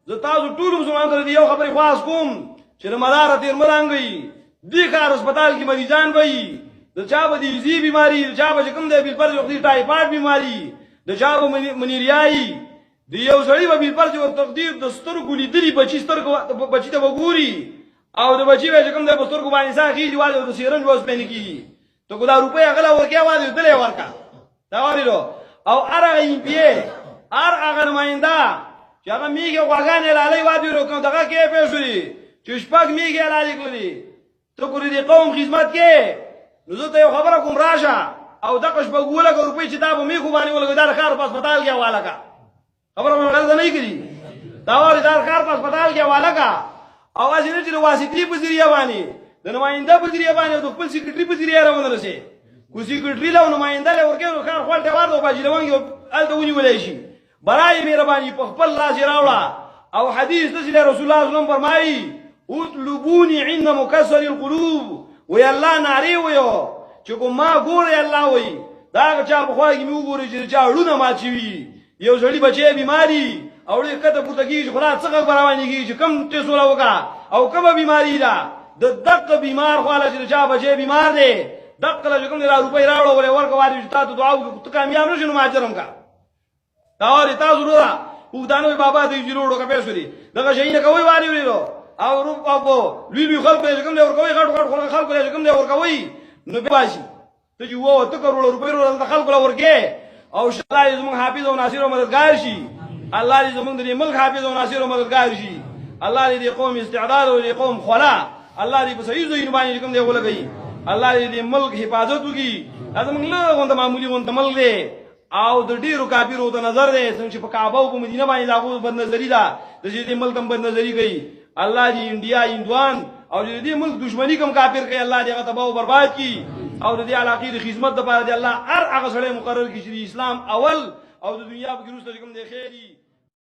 زه تاسو ټول مسلمان ته یو خبرې خواص کوم چې مدار تیر مرانګي دی کار هسپتال کې مریضان وي د چا به دی زی بیماری د چا به کوم دی بیل پر وختي ټایفاید بیماری د چا به منیریای دی یو سړی به بیل پر جو تقدیر د سترګو لیدلی بچی سترګو بچی ته وګوري او د بچی به کوم دی په سترګو باندې ساخي دیواله د سیرنج وس پېن کی ته ګلا روپیا غلا ورکیا واده دلې ورکا دا وایلو او ارغه ای پی ارغه نماینده چې هغه میګه واغانې لالي واده ورکو دغه کې پېښوري چې شپږ میګه لالي کړی ته ګورې د قوم خدمت کې نو زه ته یو خبره کوم راشه او دغه شپږ ولګ روپۍ چې دا به میخو باندې ولګ دا کار په هسپتال کې حواله کا خبره مې غلط نه کړی دا وایي دا کار په هسپتال کې حواله کا او اځینې چې واسطي په ذریعہ باندې د نماینده په ذریعہ باندې د خپل سیکریټری په ذریعہ راوندل شي کو سیکریټری له نماینده له ورکه کار خپل ته ورته باجی لوان یو الته ونی ولای شي برای مهرباني په خپل لاس راوړه او حدیث د رسول الله صلی الله علیه وسلم فرمایي اطلبوني عند مكسر القلوب وی الله ناری ویو چې کوم ما ګوري الله وی دا چا په خواږه مې وګوري چې چا ړونه ما چوي یو ځړي بچي بیماری او دې کته پورتګي خلاص څنګه براوانيږي چې کم ته سولا وکا او کومه بیماری ده د دقه بیمار خواله چې چا بچي بیمار دی دقه له کوم نه روپۍ راوړو ولې ورکو واري چې تاسو دعا وکړو کامیاب نشو ما اجرم کا دا ور تاسو ورا او دانو بابا دې جوړو کا پېښوري دغه شي نه کوي واري ورو او روپ او لوی خلک له کوم له ورکوي غټ خلک له کوم له ورکوي نو به باشي ته جو وو ته کروڑ روپۍ ورو خلک له ورکه او الله زمون حافظ او ناصر او مددگار شي الله دې زمونږ د ملک حافظ او ناصر او مددگار شي الله دې قوم استعداد او قوم خلا الله دې په صحیح ځای باندې کوم دی ولګي الله دې ملک حفاظت وکي ازمن له غونډه معمولی غونډه ملک دی او د ډیرو کافرو ته نظر دی څنګه په کعبه او په مدینه باندې داغو بد نظری ده د دې ملک هم بد نظری کوي الله دې انډیا هندوان او دې ملک دشمنی کوم کافر کوي الله دې هغه تباہ او برباد کړي او دې علاقې د خدمت لپاره دې الله هر هغه سره مقرر کړي چې اسلام اول او د دنیا په ګروسته کوم دی خیری